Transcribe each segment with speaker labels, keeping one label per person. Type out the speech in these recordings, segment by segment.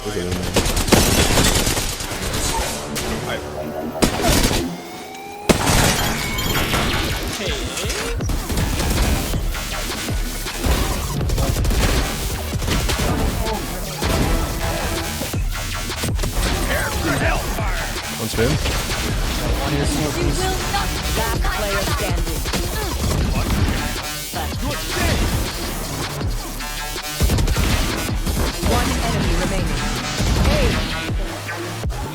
Speaker 1: Look at him. On spin.
Speaker 2: Last player standing. One enemy remaining.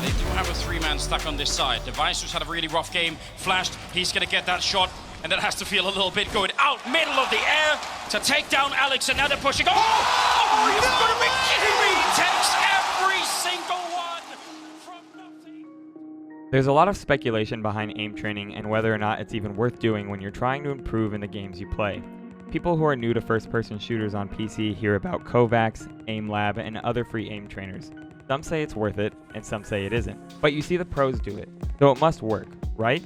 Speaker 3: They do have a three-man stuck on this side. Device just had a really rough game. Flashed, he's gonna get that shot, and then has to feel a little bit going out middle of the air to take down Alex, and now they're pushing. Oh, you've got to be kidding me! He takes every single one from nothing.
Speaker 4: There's a lot of speculation behind aim training and whether or not it's even worth doing when you're trying to improve in the games you play. People who are new to first-person shooters on PC hear about Kovacs, Aimlab, and other free aim trainers. Some say it's worth it, and some say it isn't. But you see the pros do it, so it must work, right?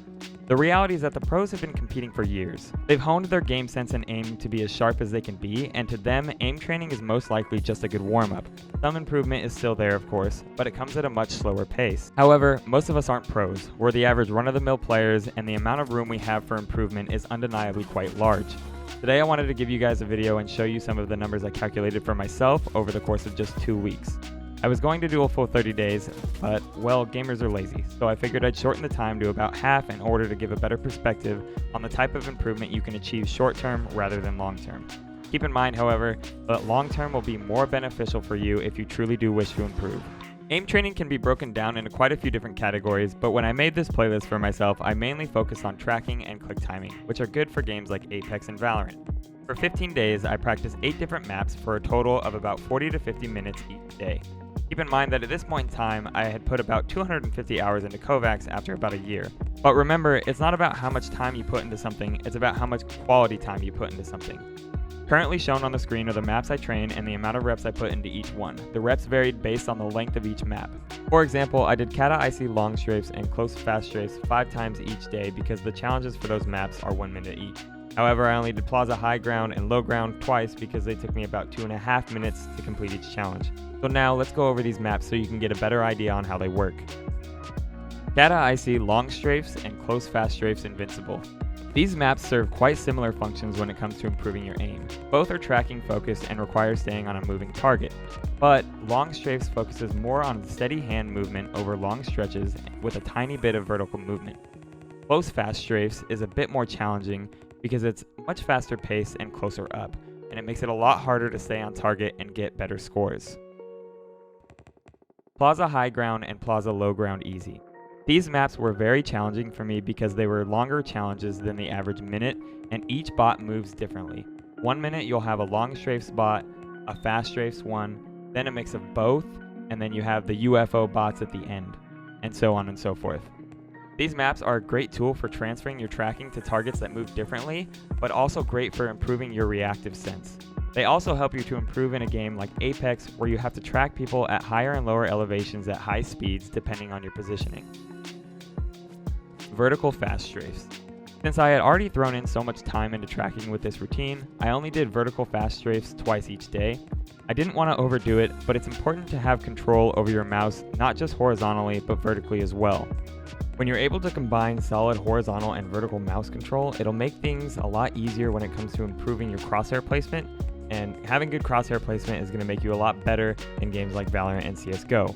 Speaker 4: The reality is that the pros have been competing for years. They've honed their game sense and aim to be as sharp as they can be, and to them, aim training is most likely just a good warm-up. Some improvement is still there, of course, but it comes at a much slower pace. However, most of us aren't pros. We're the average run-of-the-mill players, and the amount of room we have for improvement is undeniably quite large. Today I wanted to give you guys a video and show you some of the numbers I calculated for myself over the course of just 2 weeks. I was going to do a full 30 days, but, well, gamers are lazy, so I figured I'd shorten the time to about half in order to give a better perspective on the type of improvement you can achieve short-term rather than long-term. Keep in mind, however, that long-term will be more beneficial for you if you truly do wish to improve. Aim training can be broken down into quite a few different categories, but when I made this playlist for myself, I mainly focused on tracking and click timing, which are good for games like Apex and Valorant. For 15 days, I practiced 8 different maps for a total of about 40 to 50 minutes each day. Keep in mind that at this point in time, I had put about 250 hours into Kovacs after about a year. But remember, it's not about how much time you put into something, it's about how much quality time you put into something. Currently shown on the screen are the maps I train and the amount of reps I put into each one. The reps varied based on the length of each map. For example, I did Kata Icy long strafes and close fast strafes 5 times each day because the challenges for those maps are 1 minute each. However, I only did Plaza High Ground and Low Ground twice because they took me about 2.5 minutes to complete each challenge. So now let's go over these maps so you can get a better idea on how they work. Kata Icy long strafes and close fast strafes invincible. These maps serve quite similar functions when it comes to improving your aim. Both are tracking focused and require staying on a moving target, but long strafes focuses more on steady hand movement over long stretches with a tiny bit of vertical movement. Close fast strafes is a bit more challenging because it's much faster pace and closer up, and it makes it a lot harder to stay on target and get better scores. Plaza High Ground and Plaza Low Ground Easy. These maps were very challenging for me because they were longer challenges than the average minute, and each bot moves differently. 1 minute you'll have a long strafes bot, a fast strafes one, then a mix of both, and then you have the UFO bots at the end, and so on and so forth. These maps are a great tool for transferring your tracking to targets that move differently, but also great for improving your reactive sense. They also help you to improve in a game like Apex, where you have to track people at higher and lower elevations at high speeds depending on your positioning. Vertical fast strafes. Since I had already thrown in so much time into tracking with this routine, I only did vertical fast strafes twice each day. I didn't want to overdo it, but it's important to have control over your mouse, not just horizontally, but vertically as well. When you're able to combine solid horizontal and vertical mouse control, it'll make things a lot easier when it comes to improving your crosshair placement, and having good crosshair placement is going to make you a lot better in games like Valorant and CSGO.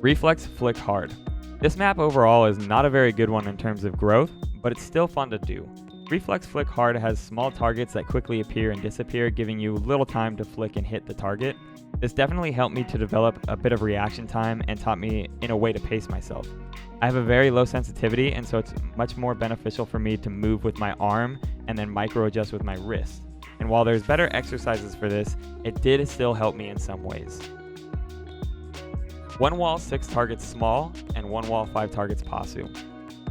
Speaker 4: Reflex Flick Hard. This map overall is not a very good one in terms of growth, but it's still fun to do. Reflex Flick Hard has small targets that quickly appear and disappear, giving you little time to flick and hit the target. This definitely helped me to develop a bit of reaction time and taught me in a way to pace myself. I have a very low sensitivity, and so it's much more beneficial for me to move with my arm and then micro adjust with my wrist. And while there's better exercises for this, it did still help me in some ways. 1 wall 6 targets small and 1 wall 5 targets Pasu.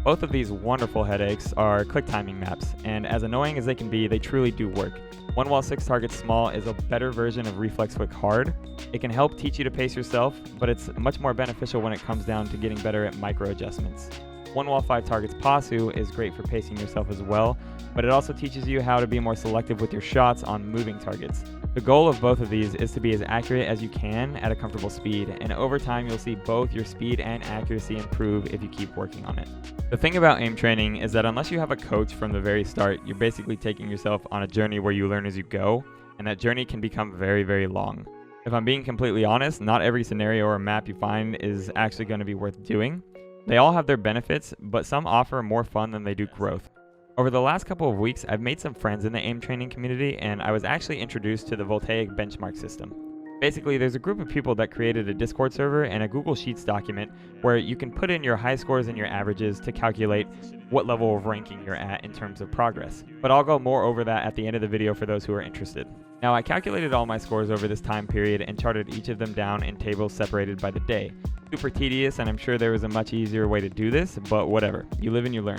Speaker 4: Both of these wonderful headaches are click timing maps, and as annoying as they can be, they truly do work. 1 wall 6 targets small is a better version of Reflex Flick Hard. It can help teach you to pace yourself, but it's much more beneficial when it comes down to getting better at micro adjustments. 1 wall 5 targets Pasu is great for pacing yourself as well, but it also teaches you how to be more selective with your shots on moving targets. The goal of both of these is to be as accurate as you can at a comfortable speed, and over time you'll see both your speed and accuracy improve if you keep working on it. The thing about aim training is that unless you have a coach from the very start, you're basically taking yourself on a journey where you learn as you go, and that journey can become very, very long. If I'm being completely honest, not every scenario or map you find is actually going to be worth doing. They all have their benefits, but some offer more fun than they do growth. Over the last couple of weeks, I've made some friends in the aim training community, and I was actually introduced to the Voltaic benchmark system. Basically, there's a group of people that created a Discord server and a Google Sheets document where you can put in your high scores and your averages to calculate what level of ranking you're at in terms of progress. But I'll go more over that at the end of the video for those who are interested. Now, I calculated all my scores over this time period and charted each of them down in tables separated by the day. Super tedious, and I'm sure there was a much easier way to do this, but whatever. You live and you learn.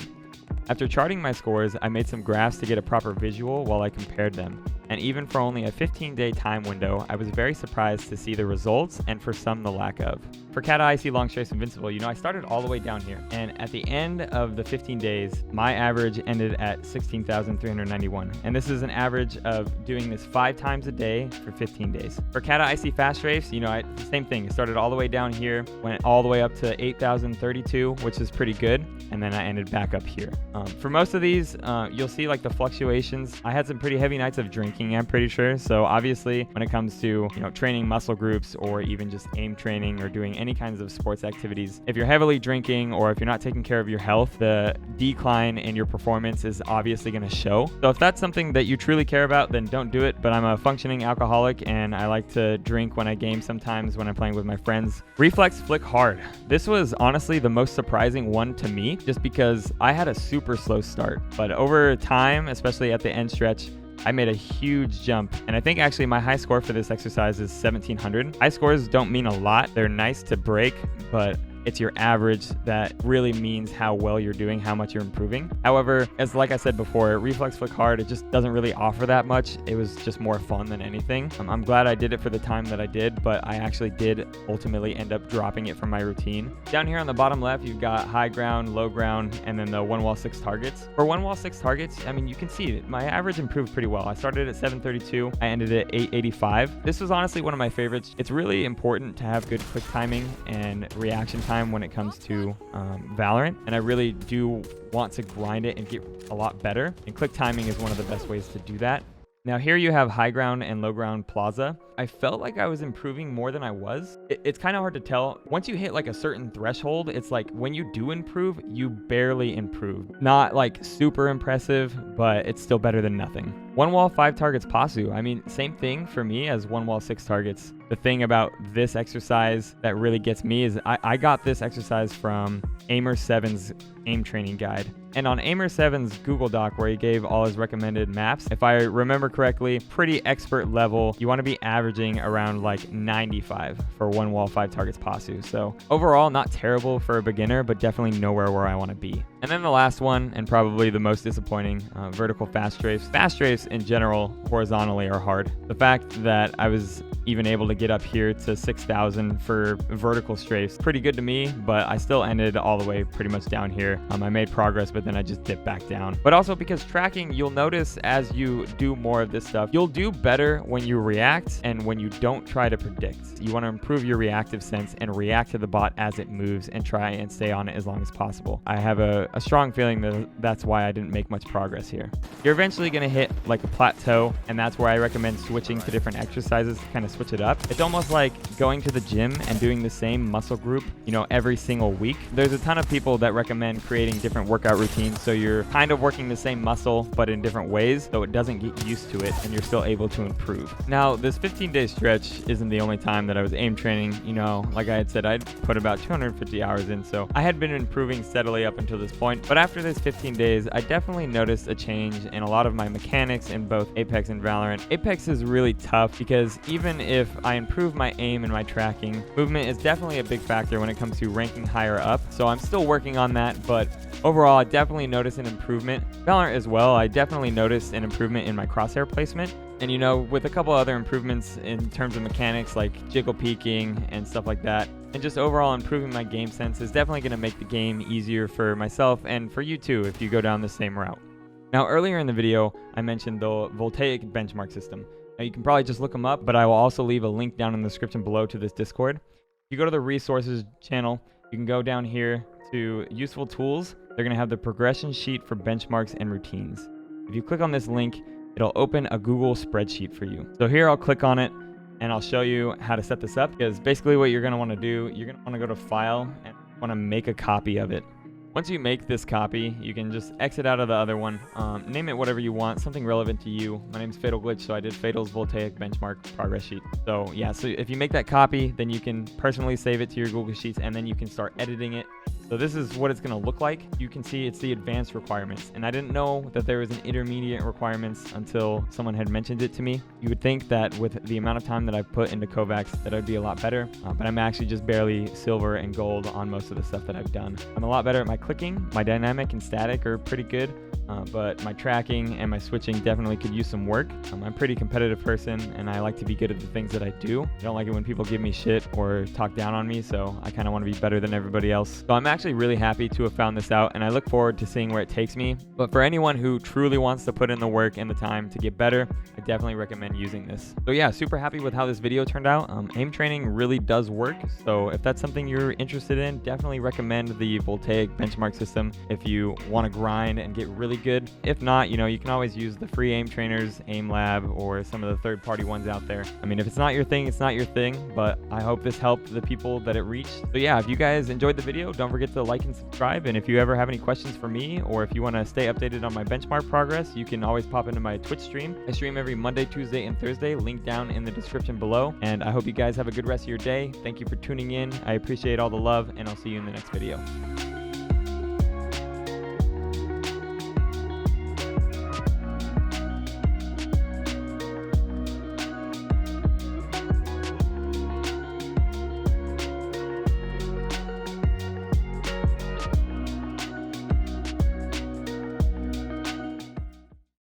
Speaker 4: After charting my scores, I made some graphs to get a proper visual while I compared them. And even for only a 15-day time window, I was very surprised to see the results and for some the lack of. For Cat Eye, Long Strafe's Invincible, I started all the way down here. And at the end of the 15 days, my average ended at 16,391. And this is an average of doing this 5 times a day for 15 days. For Cat Eye Fast Strafes, same thing. I started all the way down here, went all the way up to 8,032, which is pretty good. And then I ended back up here. For most of these, you'll see like the fluctuations. I had some pretty heavy nights of drinking, I'm pretty sure. So obviously when it comes to, training muscle groups or even just aim training or doing any kinds of sports activities, if you're heavily drinking or if you're not taking care of your health, the decline in your performance is obviously going to show. So if that's something that you truly care about, then don't do it. But I'm a functioning alcoholic and I like to drink when I game sometimes when I'm playing with my friends. Reflex flick hard. This was honestly the most surprising one to me, just because I had a super slow start. But over time, especially at the end stretch, I made a huge jump, and I think actually my high score for this exercise is 1700. High scores don't mean a lot. They're nice to break, but it's your average that really means how well you're doing, how much you're improving. However, like I said before, Reflex Flick Hard, it just doesn't really offer that much. It was just more fun than anything. I'm glad I did it for the time that I did, but I actually did ultimately end up dropping it from my routine. Down here on the bottom left, you've got high ground, low ground, and then the 1 wall 6 targets. For 1 wall 6 targets, you can see it. My average improved pretty well. I started at 732. I ended at 885. This was honestly one of my favorites. It's really important to have good quick timing and reaction time when it comes to Valorant, and I really do want to grind it and get a lot better, and quick timing is one of the best ways to do that. Now here you have high ground and low ground plaza. I felt like I was improving more than I was. It's kind of hard to tell. Once you hit like a certain threshold, it's like when you do improve, you barely improve. Not like super impressive, but it's still better than nothing. 1 wall 5 targets Pasu. Same thing for me as 1 wall 6 targets. The thing about this exercise that really gets me is I got this exercise from Aimer7's aim training guide. And on Aimer7's Google Doc, where he gave all his recommended maps, if I remember correctly, pretty expert level, you want to be averaging around like 95 for 1 wall 5 targets Pasu. So overall, not terrible for a beginner, but definitely nowhere where I want to be. And then the last one, and probably the most disappointing, vertical fast strafes. Fast strafes in general, horizontally, are hard. The fact that I was even able to get up here to 6,000 for vertical strafes, pretty good to me, but I still ended all the way pretty much down here. I made progress, but then I just dipped back down. But also because tracking, you'll notice as you do more of this stuff, you'll do better when you react and when you don't try to predict. You want to improve your reactive sense and react to the bot as it moves and try and stay on it as long as possible. I have a strong feeling that that's why I didn't make much progress here. You're eventually going to hit like a plateau, and that's where I recommend switching to different exercises to kind of switch it up. It's almost like going to the gym and doing the same muscle group, every single week. There's a ton of people that recommend creating different workout routines so you're kind of working the same muscle but in different ways, so it doesn't get used to it and you're still able to improve. Now, this 15-day stretch isn't the only time that I was aim training. Like I had said, I'd put about 250 hours in, so I had been improving steadily up until this point. But after this 15 days, I definitely noticed a change in a lot of my mechanics in both Apex and Valorant. Apex is really tough because even if I improve my aim and my tracking, movement is definitely a big factor when it comes to ranking higher up. So I'm still working on that, but overall, I definitely noticed an improvement. Valorant as well, I definitely noticed an improvement in my crosshair placement. And with a couple other improvements in terms of mechanics like jiggle peeking and stuff like that, and just overall improving my game sense is definitely going to make the game easier for myself and for you too if you go down the same route. Now, earlier in the video, I mentioned the voltaic benchmark system. Now, you can probably just look them up, but I will also leave a link down in the description below to this Discord. If you go to the resources channel, you can go down here to useful tools. They're going to have the progression sheet for benchmarks and routines. If you click on this link, it'll open a Google spreadsheet for you. So here I'll click on it and I'll show you how to set this up, because basically what you're going to want to do, you're going to want to go to File and want to make a copy of it. Once you make this copy, you can just exit out of the other one, name it whatever you want, something relevant to you. My name is Fatal Glitch, so I did Fatal's Voltaic Benchmark Progress Sheet. So yeah, so if you make that copy, then you can personally save it to your Google Sheets, and then you can start editing it. So this is what it's going to look like. You can see it's the advanced requirements, and I didn't know that there was an intermediate requirements until someone had mentioned it to me. You would think that with the amount of time that I've put into Kovacs that it would be a lot better, but I'm actually just barely silver and gold on most of the stuff that I've done. I'm a lot better at my clicking. My dynamic and static are pretty good, but my tracking and my switching definitely could use some work. I'm a pretty competitive person, and I like to be good at the things that I do. I don't like it when people give me shit or talk down on me, so I kind of want to be better than everybody else. So I'm actually really happy to have found this out, and I look forward to seeing where it takes me. But for anyone who truly wants to put in the work and the time to get better, I definitely recommend using this. So yeah, super happy with how this video turned out. Aim training really does work, so if that's something you're interested in, definitely recommend the Voltaic benchmark system if you want to grind and get really good. If not, you can always use the free aim trainers, Aimlab, or some of the third-party ones out there. I mean, if it's not your thing, it's not your thing, but I hope this helped the people that it reached. So yeah, if you guys enjoyed the video, don't forget to like and subscribe. And if you ever have any questions for me, or if you want to stay updated on my benchmark progress, you can always pop into my Twitch stream. I stream every Monday, Tuesday, and Thursday, link down in the description below. And I hope you guys have a good rest of your day. Thank you for tuning in. I appreciate all the love, and I'll see you in the next video.